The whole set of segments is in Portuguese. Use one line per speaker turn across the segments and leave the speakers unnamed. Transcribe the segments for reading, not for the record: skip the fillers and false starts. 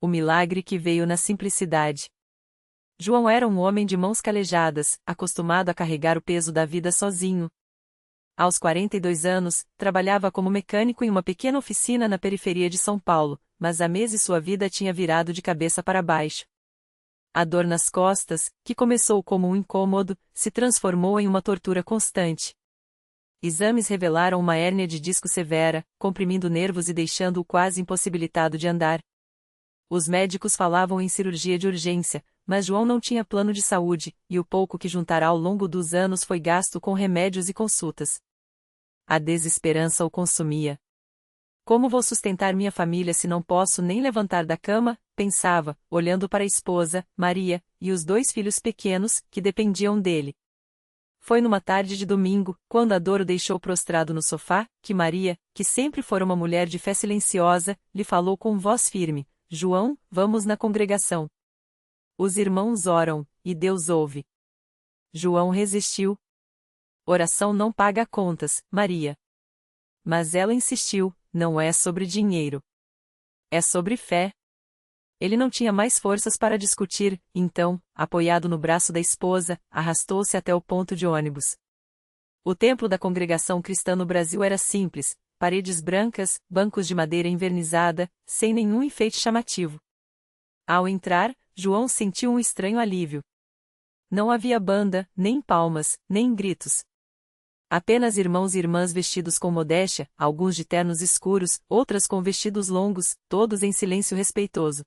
O milagre que veio na simplicidade. João era um homem de mãos calejadas, acostumado a carregar o peso da vida sozinho. Aos 42 anos, trabalhava como mecânico em uma pequena oficina na periferia de São Paulo, mas há meses sua vida tinha virado de cabeça para baixo. A dor nas costas, que começou como um incômodo, se transformou em uma tortura constante. Exames revelaram uma hérnia de disco severa, comprimindo nervos e deixando-o quase impossibilitado de andar. Os médicos falavam em cirurgia de urgência, mas João não tinha plano de saúde, e o pouco que juntara ao longo dos anos foi gasto com remédios e consultas. A desesperança o consumia. Como vou sustentar minha família se não posso nem levantar da cama? Pensava, olhando para a esposa, Maria, e os 2 filhos pequenos, que dependiam dele. Foi numa tarde de domingo, quando a dor o deixou prostrado no sofá, que Maria, que sempre fora uma mulher de fé silenciosa, lhe falou com voz firme: João, vamos na congregação. Os irmãos oram, e Deus ouve. João resistiu. Oração não paga contas, Maria. Mas ela insistiu: não é sobre dinheiro. É sobre fé. Ele não tinha mais forças para discutir, então, apoiado no braço da esposa, arrastou-se até o ponto de ônibus. O templo da congregação cristã no Brasil era simples, paredes brancas, bancos de madeira envernizada, sem nenhum enfeite chamativo. Ao entrar, João sentiu um estranho alívio. Não havia banda, nem palmas, nem gritos. Apenas irmãos e irmãs vestidos com modéstia, alguns de ternos escuros, outras com vestidos longos, todos em silêncio respeitoso.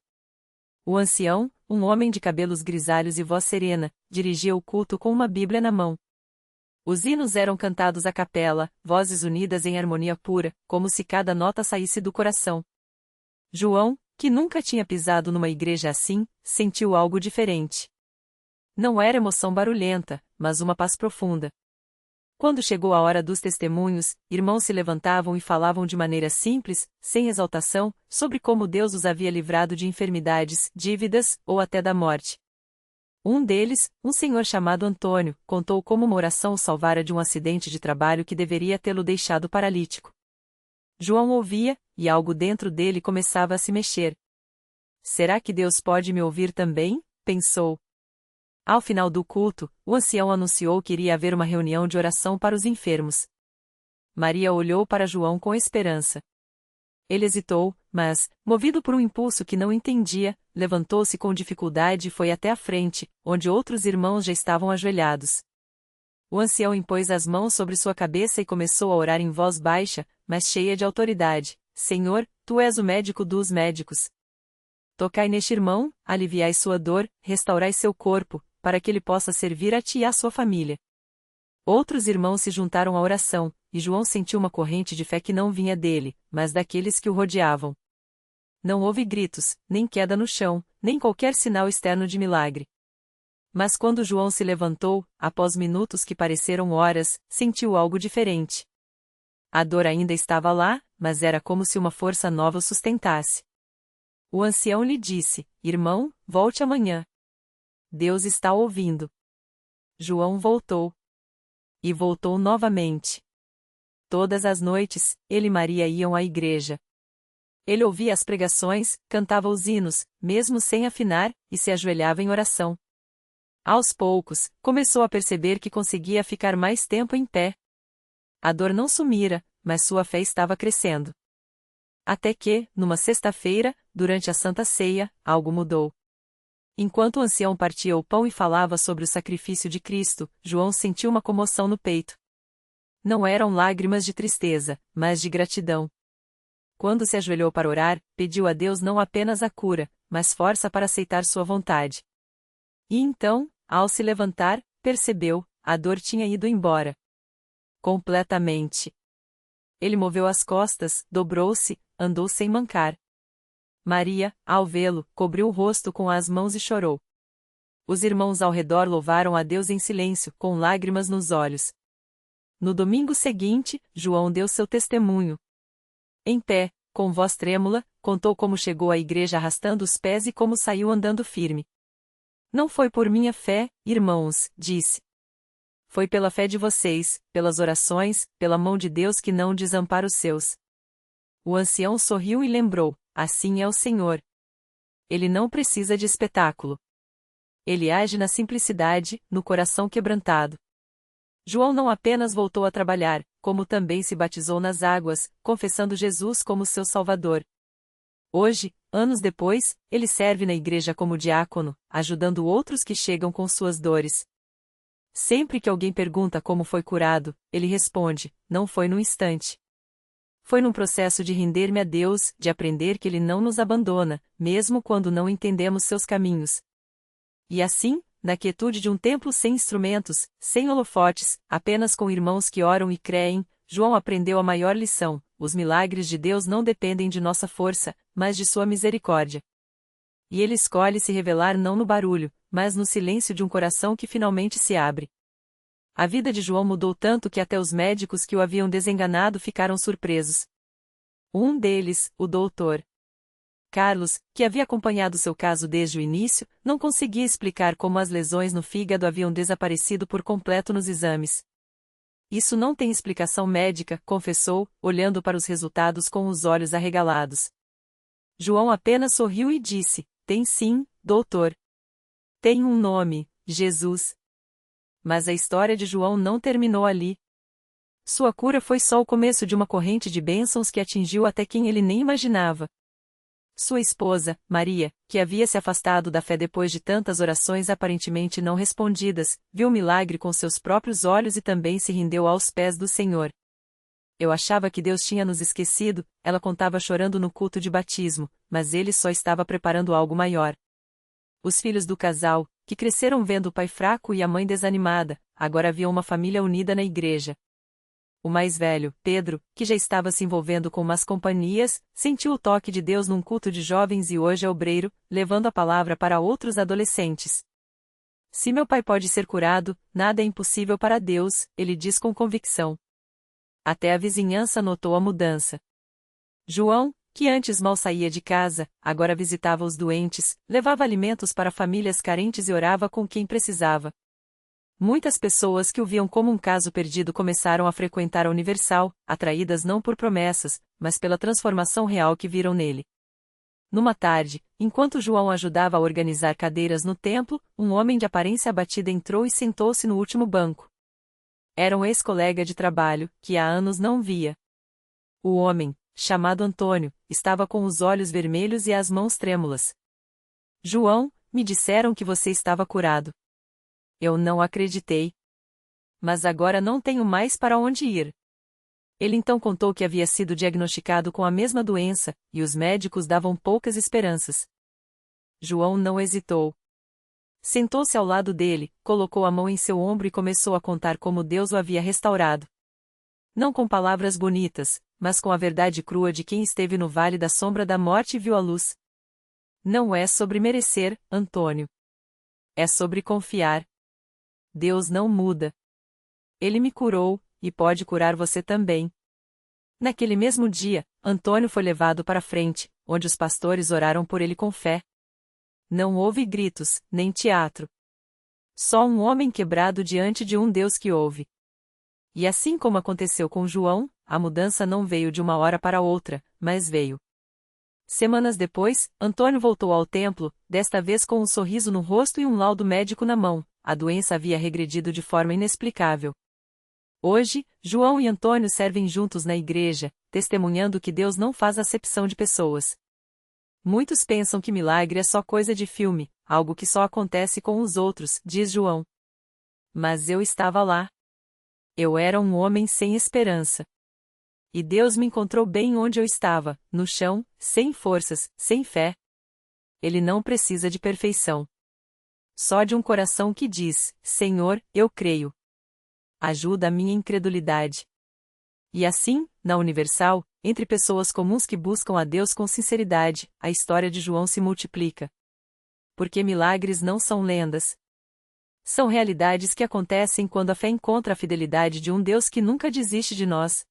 O ancião, um homem de cabelos grisalhos e voz serena, dirigia o culto com uma Bíblia na mão. Os hinos eram cantados à capela, vozes unidas em harmonia pura, como se cada nota saísse do coração. João, que nunca tinha pisado numa igreja assim, sentiu algo diferente. Não era emoção barulhenta, mas uma paz profunda. Quando chegou a hora dos testemunhos, irmãos se levantavam e falavam de maneira simples, sem exaltação, sobre como Deus os havia livrado de enfermidades, dívidas, ou até da morte. Um deles, um senhor chamado Antônio, contou como uma oração o salvara de um acidente de trabalho que deveria tê-lo deixado paralítico. João ouvia, e algo dentro dele começava a se mexer. Será que Deus pode me ouvir também? Pensou. Ao final do culto, o ancião anunciou que iria haver uma reunião de oração para os enfermos. Maria olhou para João com esperança. Ele hesitou, mas, movido por um impulso que não entendia, levantou-se com dificuldade e foi até a frente, onde outros irmãos já estavam ajoelhados. O ancião impôs as mãos sobre sua cabeça e começou a orar em voz baixa, mas cheia de autoridade: Senhor, tu és o médico dos médicos. Tocai neste irmão, aliviai sua dor, restaurai seu corpo, para que ele possa servir a ti e à sua família. Outros irmãos se juntaram à oração, e João sentiu uma corrente de fé que não vinha dele, mas daqueles que o rodeavam. Não houve gritos, nem queda no chão, nem qualquer sinal externo de milagre. Mas quando João se levantou, após minutos que pareceram horas, sentiu algo diferente. A dor ainda estava lá, mas era como se uma força nova o sustentasse. O ancião lhe disse: Irmão, volte amanhã. Deus está ouvindo. João voltou. E voltou novamente. Todas as noites, ele e Maria iam à igreja. Ele ouvia as pregações, cantava os hinos, mesmo sem afinar, e se ajoelhava em oração. Aos poucos, começou a perceber que conseguia ficar mais tempo em pé. A dor não sumira, mas sua fé estava crescendo. Até que, numa sexta-feira, durante a Santa Ceia, algo mudou. Enquanto o ancião partia o pão e falava sobre o sacrifício de Cristo, João sentiu uma comoção no peito. Não eram lágrimas de tristeza, mas de gratidão. Quando se ajoelhou para orar, pediu a Deus não apenas a cura, mas força para aceitar sua vontade. E então, ao se levantar, percebeu: a dor tinha ido embora. Completamente. Ele moveu as costas, dobrou-se, andou sem mancar. Maria, ao vê-lo, cobriu o rosto com as mãos e chorou. Os irmãos ao redor louvaram a Deus em silêncio, com lágrimas nos olhos. No domingo seguinte, João deu seu testemunho. Em pé, com voz trêmula, contou como chegou à igreja arrastando os pés e como saiu andando firme. Não foi por minha fé, irmãos, disse. Foi pela fé de vocês, pelas orações, pela mão de Deus que não desampara os seus. O ancião sorriu e lembrou: assim é o Senhor. Ele não precisa de espetáculo. Ele age na simplicidade, no coração quebrantado. João não apenas voltou a trabalhar, como também se batizou nas águas, confessando Jesus como seu Salvador. Hoje, anos depois, ele serve na igreja como diácono, ajudando outros que chegam com suas dores. Sempre que alguém pergunta como foi curado, ele responde: não foi num instante. Foi num processo de render-me a Deus, de aprender que Ele não nos abandona, mesmo quando não entendemos seus caminhos. E assim, na quietude de um templo sem instrumentos, sem holofotes, apenas com irmãos que oram e creem, João aprendeu a maior lição: os milagres de Deus não dependem de nossa força, mas de sua misericórdia. E ele escolhe se revelar não no barulho, mas no silêncio de um coração que finalmente se abre. A vida de João mudou tanto que até os médicos que o haviam desenganado ficaram surpresos. Um deles, o doutor Carlos, que havia acompanhado seu caso desde o início, não conseguia explicar como as lesões no fígado haviam desaparecido por completo nos exames. Isso não tem explicação médica, confessou, olhando para os resultados com os olhos arregalados. João apenas sorriu e disse: tem sim, doutor. Tem um nome, Jesus. Mas a história de João não terminou ali. Sua cura foi só o começo de uma corrente de bênçãos que atingiu até quem ele nem imaginava. Sua esposa, Maria, que havia se afastado da fé depois de tantas orações aparentemente não respondidas, viu o milagre com seus próprios olhos e também se rendeu aos pés do Senhor. Eu achava que Deus tinha nos esquecido, ela contava chorando no culto de batismo, mas Ele só estava preparando algo maior. Os filhos do casal, que cresceram vendo o pai fraco e a mãe desanimada, agora haviam uma família unida na igreja. O mais velho, Pedro, que já estava se envolvendo com más companhias, sentiu o toque de Deus num culto de jovens e hoje é obreiro, levando a palavra para outros adolescentes. Se meu pai pode ser curado, nada é impossível para Deus, ele diz com convicção. Até a vizinhança notou a mudança. João, que antes mal saía de casa, agora visitava os doentes, levava alimentos para famílias carentes e orava com quem precisava. Muitas pessoas que o viam como um caso perdido começaram a frequentar a Universal, atraídas não por promessas, mas pela transformação real que viram nele. Numa tarde, enquanto João ajudava a organizar cadeiras no templo, um homem de aparência abatida entrou e sentou-se no último banco. Era um ex-colega de trabalho, que há anos não via. O homem, chamado Antônio, estava com os olhos vermelhos e as mãos trêmulas. João, me disseram que você estava curado. Eu não acreditei. Mas agora não tenho mais para onde ir. Ele então contou que havia sido diagnosticado com a mesma doença, e os médicos davam poucas esperanças. João não hesitou. Sentou-se ao lado dele, colocou a mão em seu ombro e começou a contar como Deus o havia restaurado. Não com palavras bonitas, mas com a verdade crua de quem esteve no vale da sombra da morte e viu a luz. Não é sobre merecer, Antônio. É sobre confiar. Deus não muda. Ele me curou, e pode curar você também. Naquele mesmo dia, Antônio foi levado para frente, onde os pastores oraram por ele com fé. Não houve gritos, nem teatro. Só um homem quebrado diante de um Deus que ouve. E assim como aconteceu com João, a mudança não veio de uma hora para outra, mas veio. Semanas depois, Antônio voltou ao templo, desta vez com um sorriso no rosto e um laudo médico na mão. A doença havia regredido de forma inexplicável. Hoje, João e Antônio servem juntos na igreja, testemunhando que Deus não faz acepção de pessoas. Muitos pensam que milagre é só coisa de filme, algo que só acontece com os outros, diz João. Mas eu estava lá. Eu era um homem sem esperança. E Deus me encontrou bem onde eu estava, no chão, sem forças, sem fé. Ele não precisa de perfeição. Só de um coração que diz: Senhor, eu creio. Ajuda a minha incredulidade. E assim, na Universal, entre pessoas comuns que buscam a Deus com sinceridade, a história de João se multiplica. Porque milagres não são lendas. São realidades que acontecem quando a fé encontra a fidelidade de um Deus que nunca desiste de nós.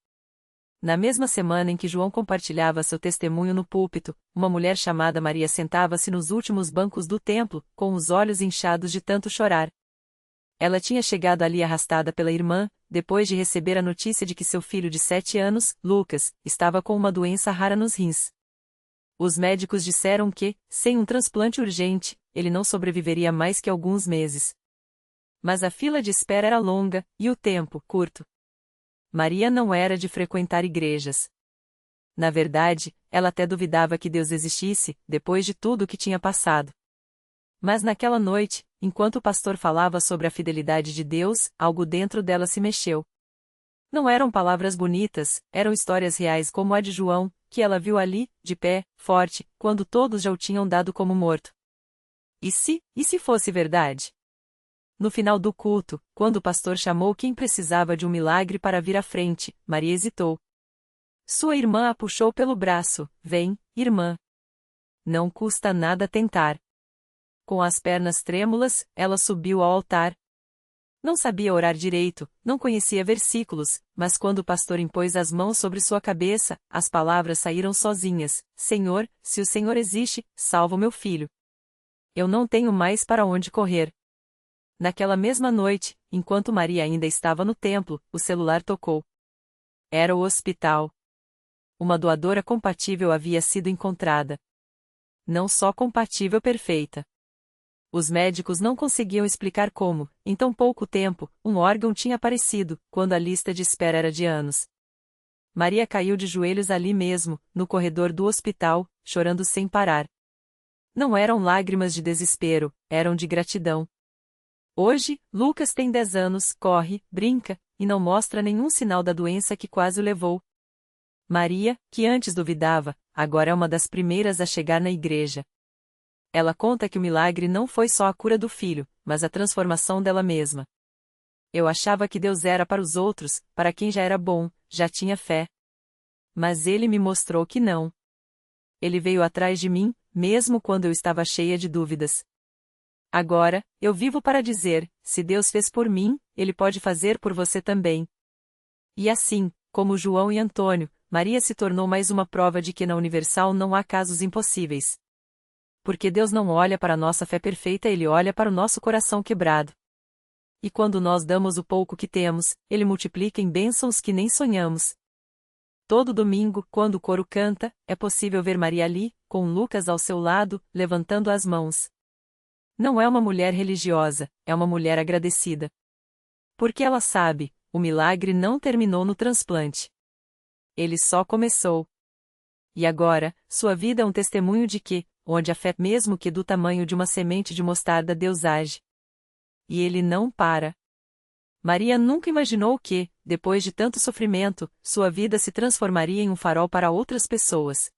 Na mesma semana em que João compartilhava seu testemunho no púlpito, uma mulher chamada Maria sentava-se nos últimos bancos do templo, com os olhos inchados de tanto chorar. Ela tinha chegado ali arrastada pela irmã, depois de receber a notícia de que seu filho de 7 anos, Lucas, estava com uma doença rara nos rins. Os médicos disseram que, sem um transplante urgente, ele não sobreviveria mais que alguns meses. Mas a fila de espera era longa, e o tempo, curto. Maria não era de frequentar igrejas. Na verdade, ela até duvidava que Deus existisse, depois de tudo o que tinha passado. Mas naquela noite, enquanto o pastor falava sobre a fidelidade de Deus, algo dentro dela se mexeu. Não eram palavras bonitas, eram histórias reais como a de João, que ela viu ali, de pé, forte, quando todos já o tinham dado como morto. E se fosse verdade? No final do culto, quando o pastor chamou quem precisava de um milagre para vir à frente, Maria hesitou. Sua irmã a puxou pelo braço. Vem, irmã. Não custa nada tentar. Com as pernas trêmulas, ela subiu ao altar. Não sabia orar direito, não conhecia versículos, mas quando o pastor impôs as mãos sobre sua cabeça, as palavras saíram sozinhas. Senhor, se o Senhor existe, salva o meu filho. Eu não tenho mais para onde correr. Naquela mesma noite, enquanto Maria ainda estava no templo, o celular tocou. Era o hospital. Uma doadora compatível havia sido encontrada. Não só compatível perfeita. Os médicos não conseguiam explicar como, em tão pouco tempo, um órgão tinha aparecido, quando a lista de espera era de anos. Maria caiu de joelhos ali mesmo, no corredor do hospital, chorando sem parar. Não eram lágrimas de desespero, eram de gratidão. Hoje, Lucas tem 10 anos, corre, brinca, e não mostra nenhum sinal da doença que quase o levou. Maria, que antes duvidava, agora é uma das primeiras a chegar na igreja. Ela conta que o milagre não foi só a cura do filho, mas a transformação dela mesma. Eu achava que Deus era para os outros, para quem já era bom, já tinha fé. Mas ele me mostrou que não. Ele veio atrás de mim, mesmo quando eu estava cheia de dúvidas. Agora, eu vivo para dizer, se Deus fez por mim, Ele pode fazer por você também. E assim, como João e Antônio, Maria se tornou mais uma prova de que na Universal não há casos impossíveis. Porque Deus não olha para a nossa fé perfeita, Ele olha para o nosso coração quebrado. E quando nós damos o pouco que temos, Ele multiplica em bênçãos que nem sonhamos. Todo domingo, quando o coro canta, é possível ver Maria ali, com Lucas ao seu lado, levantando as mãos. Não é uma mulher religiosa, é uma mulher agradecida. Porque ela sabe, o milagre não terminou no transplante. Ele só começou. E agora, sua vida é um testemunho de que, onde a fé mesmo que do tamanho de uma semente de mostarda Deus age. E ele não para. Maria nunca imaginou que, depois de tanto sofrimento, sua vida se transformaria em um farol para outras pessoas.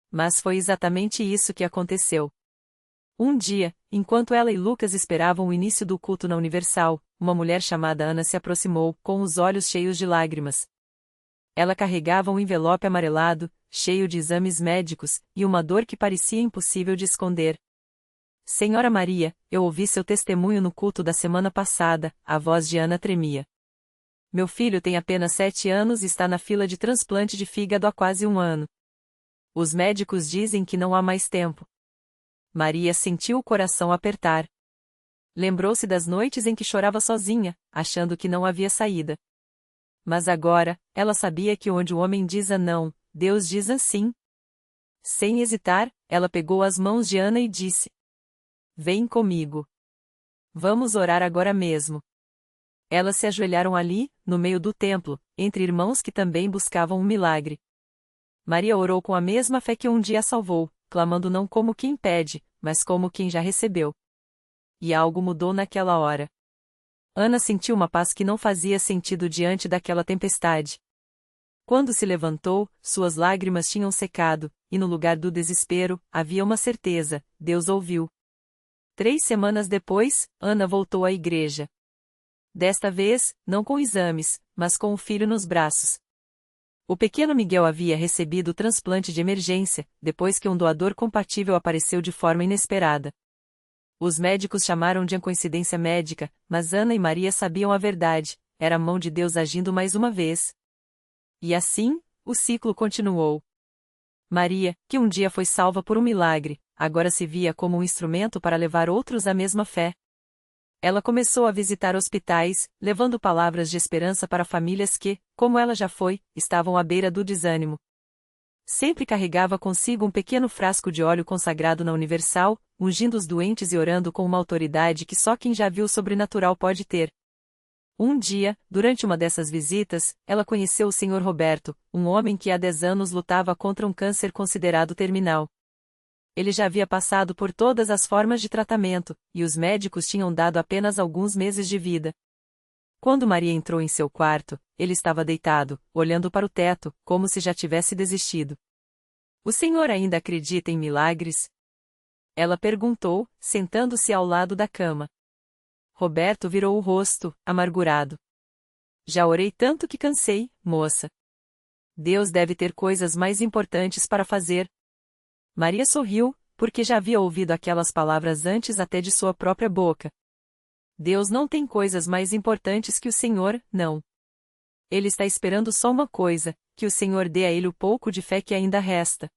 Mas foi exatamente isso que aconteceu. Um dia, enquanto ela e Lucas esperavam o início do culto na Universal, uma mulher chamada Ana se aproximou, com os olhos cheios de lágrimas. Ela carregava um envelope amarelado, cheio de exames médicos, e uma dor que parecia impossível de esconder. Senhora Maria, eu ouvi seu testemunho no culto da semana passada, a voz de Ana tremia. Meu filho tem apenas 7 anos e está na fila de transplante de fígado há quase 1 ano. Os médicos dizem que não há mais tempo. Maria sentiu o coração apertar. Lembrou-se das noites em que chorava sozinha, achando que não havia saída. Mas agora, ela sabia que onde o homem diz não, Deus diz sim. Sem hesitar, ela pegou as mãos de Ana e disse: Vem comigo. Vamos orar agora mesmo. Elas se ajoelharam ali, no meio do templo, entre irmãos que também buscavam um milagre. Maria orou com a mesma fé que um dia a salvou, clamando não como quem pede, mas como quem já recebeu. E algo mudou naquela hora. Ana sentiu uma paz que não fazia sentido diante daquela tempestade. Quando se levantou, suas lágrimas tinham secado, e no lugar do desespero, havia uma certeza: Deus ouviu. 3 semanas depois, Ana voltou à igreja. Desta vez, não com exames, mas com o filho nos braços. O pequeno Miguel havia recebido o transplante de emergência, depois que um doador compatível apareceu de forma inesperada. Os médicos chamaram de coincidência médica, mas Ana e Maria sabiam a verdade: era a mão de Deus agindo mais uma vez. E assim, o ciclo continuou. Maria, que um dia foi salva por um milagre, agora se via como um instrumento para levar outros à mesma fé. Ela começou a visitar hospitais, levando palavras de esperança para famílias que, como ela já foi, estavam à beira do desânimo. Sempre carregava consigo um pequeno frasco de óleo consagrado na Universal, ungindo os doentes e orando com uma autoridade que só quem já viu o sobrenatural pode ter. Um dia, durante uma dessas visitas, ela conheceu o Sr. Roberto, um homem que há 10 anos lutava contra um câncer considerado terminal. Ele já havia passado por todas as formas de tratamento, e os médicos tinham dado apenas alguns meses de vida. Quando Maria entrou em seu quarto, ele estava deitado, olhando para o teto, como se já tivesse desistido. "O senhor ainda acredita em milagres?" Ela perguntou, sentando-se ao lado da cama. Roberto virou o rosto, amargurado. "Já orei tanto que cansei, moça. Deus deve ter coisas mais importantes para fazer." Maria sorriu, porque já havia ouvido aquelas palavras antes até de sua própria boca. Deus não tem coisas mais importantes que o Senhor, não. Ele está esperando só uma coisa, que o Senhor dê a ele o pouco de fé que ainda resta.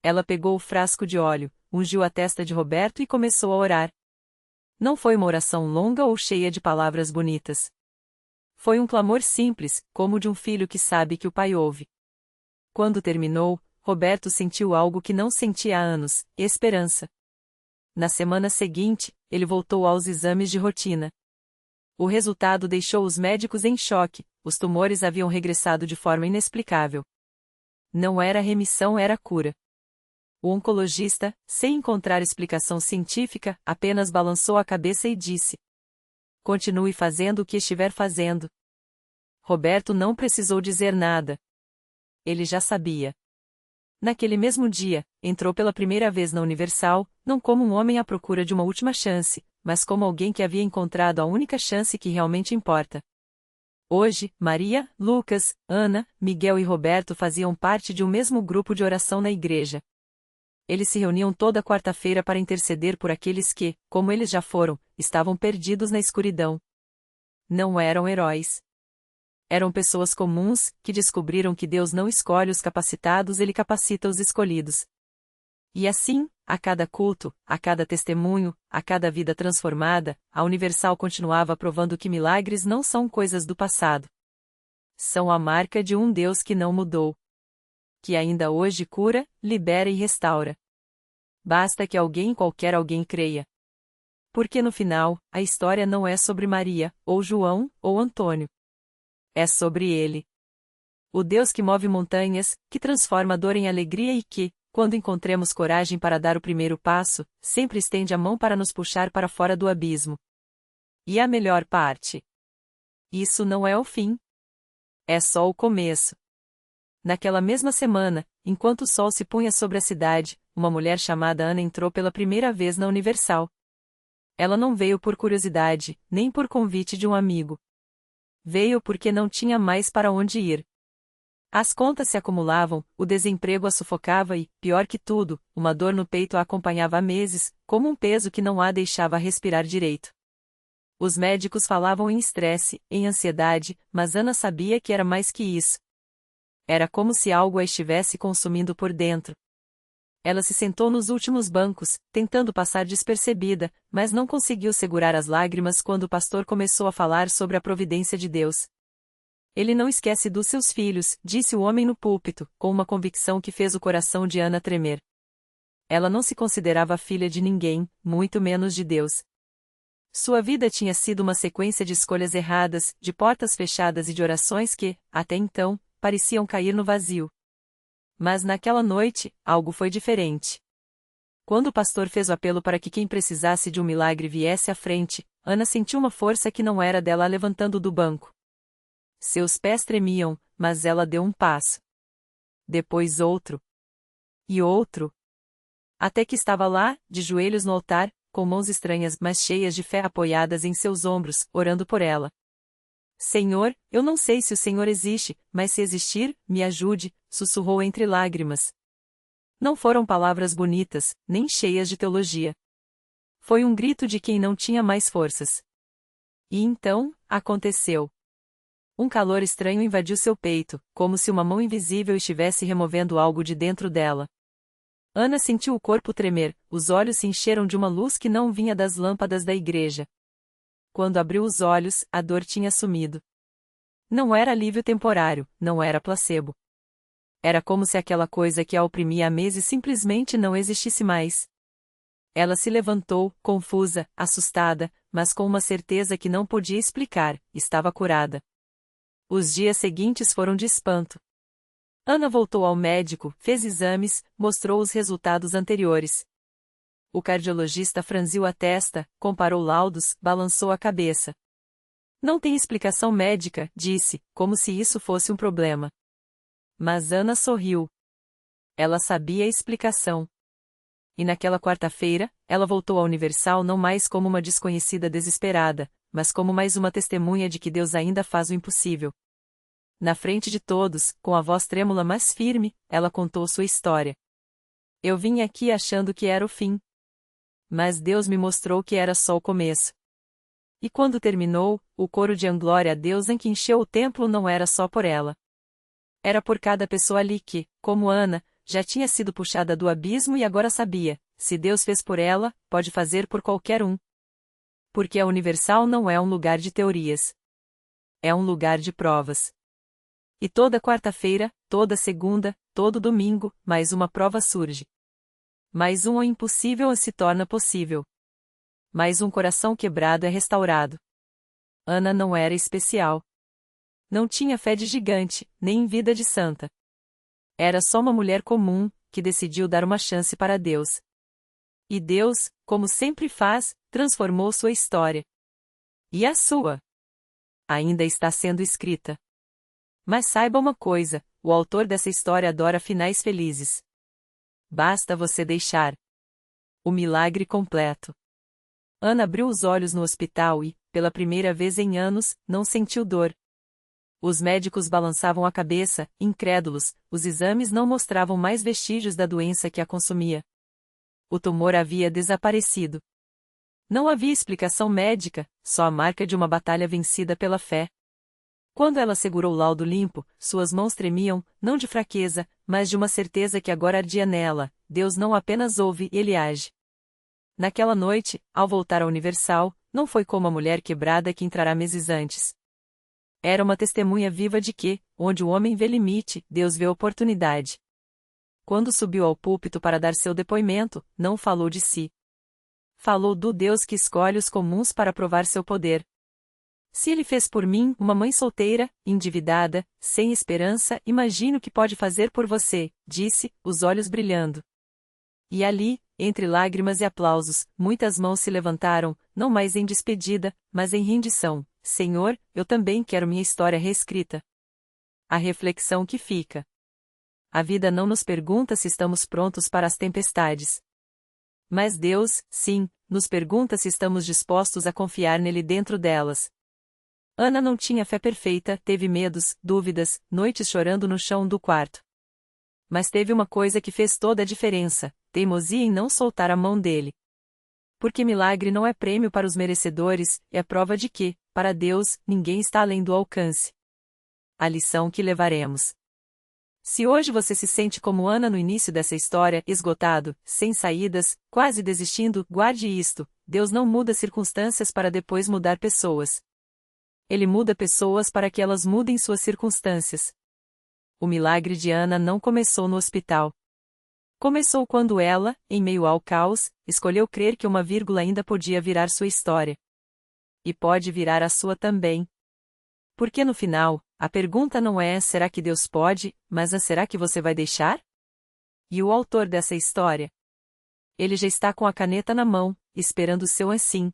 Ela pegou o frasco de óleo, ungiu a testa de Roberto e começou a orar. Não foi uma oração longa ou cheia de palavras bonitas. Foi um clamor simples, como o de um filho que sabe que o pai ouve. Quando terminou, Roberto sentiu algo que não sentia há anos: esperança. Na semana seguinte, ele voltou aos exames de rotina. O resultado deixou os médicos em choque: os tumores haviam regressado de forma inexplicável. Não era remissão, era cura. O oncologista, sem encontrar explicação científica, apenas balançou a cabeça e disse: "Continue fazendo o que estiver fazendo." Roberto não precisou dizer nada. Ele já sabia. Naquele mesmo dia, entrou pela primeira vez na Universal, não como um homem à procura de uma última chance, mas como alguém que havia encontrado a única chance que realmente importa. Hoje, Maria, Lucas, Ana, Miguel e Roberto faziam parte de um mesmo grupo de oração na igreja. Eles se reuniam toda quarta-feira para interceder por aqueles que, como eles já foram, estavam perdidos na escuridão. Não eram heróis. Eram pessoas comuns, que descobriram que Deus não escolhe os capacitados, ele capacita os escolhidos. E assim, a cada culto, a cada testemunho, a cada vida transformada, a Universal continuava provando que milagres não são coisas do passado. São a marca de um Deus que não mudou. Que ainda hoje cura, libera e restaura. Basta que qualquer alguém creia. Porque no final, a história não é sobre Maria, ou João, ou Antônio. É sobre ele. O Deus que move montanhas, que transforma a dor em alegria e que, quando encontremos coragem para dar o primeiro passo, sempre estende a mão para nos puxar para fora do abismo. E a melhor parte? Isso não é o fim. É só o começo. Naquela mesma semana, enquanto o sol se punha sobre a cidade, uma mulher chamada Ana entrou pela primeira vez na Universal. Ela não veio por curiosidade, nem por convite de um amigo. Veio porque não tinha mais para onde ir. As contas se acumulavam, o desemprego a sufocava e, pior que tudo, uma dor no peito a acompanhava há meses, como um peso que não a deixava respirar direito. Os médicos falavam em estresse, em ansiedade, mas Ana sabia que era mais que isso. Era como se algo a estivesse consumindo por dentro. Ela se sentou nos últimos bancos, tentando passar despercebida, mas não conseguiu segurar as lágrimas quando o pastor começou a falar sobre a providência de Deus. "Ele não esquece dos seus filhos", disse o homem no púlpito, com uma convicção que fez o coração de Ana tremer. Ela não se considerava filha de ninguém, muito menos de Deus. Sua vida tinha sido uma sequência de escolhas erradas, de portas fechadas e de orações que, até então, pareciam cair no vazio. Mas naquela noite, algo foi diferente. Quando o pastor fez o apelo para que quem precisasse de um milagre viesse à frente, Ana sentiu uma força que não era dela a levantando do banco. Seus pés tremiam, mas ela deu um passo. Depois outro. E outro. Até que estava lá, de joelhos no altar, com mãos estranhas mas cheias de fé apoiadas em seus ombros, orando por ela. "Senhor, eu não sei se o Senhor existe, mas se existir, me ajude", sussurrou entre lágrimas. Não foram palavras bonitas, nem cheias de teologia. Foi um grito de quem não tinha mais forças. E então, aconteceu. Um calor estranho invadiu seu peito, como se uma mão invisível estivesse removendo algo de dentro dela. Ana sentiu o corpo tremer, os olhos se encheram de uma luz que não vinha das lâmpadas da igreja. Quando abriu os olhos, a dor tinha sumido. Não era alívio temporário, não era placebo. Era como se aquela coisa que a oprimia há meses simplesmente não existisse mais. Ela se levantou, confusa, assustada, mas com uma certeza que não podia explicar: estava curada. Os dias seguintes foram de espanto. Ana voltou ao médico, fez exames, mostrou os resultados anteriores. O cardiologista franziu a testa, comparou laudos, balançou a cabeça. Não tem explicação médica, disse, como se isso fosse um problema. Mas Ana sorriu. Ela sabia a explicação. E naquela quarta-feira, ela voltou à Universal não mais como uma desconhecida desesperada, mas como mais uma testemunha de que Deus ainda faz o impossível. Na frente de todos, com a voz trêmula mas firme, ela contou sua história. Eu vim aqui achando que era o fim. Mas Deus me mostrou que era só o começo. E quando terminou, o coro de glória a Deus em que encheu o templo não era só por ela. Era por cada pessoa ali que, como Ana, já tinha sido puxada do abismo e agora sabia: se Deus fez por ela, pode fazer por qualquer um. Porque a Universal não é um lugar de teorias. É um lugar de provas. E toda quarta-feira, toda segunda, todo domingo, mais uma prova surge. Mais um impossível se torna possível. Mais um coração quebrado é restaurado. Ana não era especial. Não tinha fé de gigante, nem vida de santa. Era só uma mulher comum, que decidiu dar uma chance para Deus. E Deus, como sempre faz, transformou sua história. E a sua? Ainda está sendo escrita. Mas saiba uma coisa: o autor dessa história adora finais felizes. Basta você deixar. O milagre completo. Ana abriu os olhos no hospital e, pela primeira vez em anos, não sentiu dor. Os médicos balançavam a cabeça, incrédulos, os exames não mostravam mais vestígios da doença que a consumia. O tumor havia desaparecido. Não havia explicação médica, só a marca de uma batalha vencida pela fé. Quando ela segurou o laudo limpo, suas mãos tremiam, não de fraqueza, mas de uma certeza que agora ardia nela: Deus não apenas ouve, Ele age. Naquela noite, ao voltar à Universal, não foi como a mulher quebrada que entrará meses antes. Era uma testemunha viva de que, onde o homem vê limite, Deus vê oportunidade. Quando subiu ao púlpito para dar seu depoimento, não falou de si. Falou do Deus que escolhe os comuns para provar seu poder. Se Ele fez por mim, uma mãe solteira, endividada, sem esperança, imagine o que pode fazer por você, disse, os olhos brilhando. E ali, entre lágrimas e aplausos, muitas mãos se levantaram, não mais em despedida, mas em rendição: Senhor, eu também quero minha história reescrita. A reflexão que fica. A vida não nos pergunta se estamos prontos para as tempestades. Mas Deus, sim, nos pergunta se estamos dispostos a confiar nele dentro delas. Ana não tinha fé perfeita, teve medos, dúvidas, noites chorando no chão do quarto. Mas teve uma coisa que fez toda a diferença: teimosia em não soltar a mão dele. Porque milagre não é prêmio para os merecedores, é prova de que, para Deus, ninguém está além do alcance. A lição que levaremos. Se hoje você se sente como Ana no início dessa história, esgotado, sem saídas, quase desistindo, guarde isto: Deus não muda circunstâncias para depois mudar pessoas. Ele muda pessoas para que elas mudem suas circunstâncias. O milagre de Ana não começou no hospital. Começou quando ela, em meio ao caos, escolheu crer que uma vírgula ainda podia virar sua história. E pode virar a sua também. Porque no final, a pergunta não é: será que Deus pode, mas será que você vai deixar? E o autor dessa história? Ele já está com a caneta na mão, esperando o seu assim.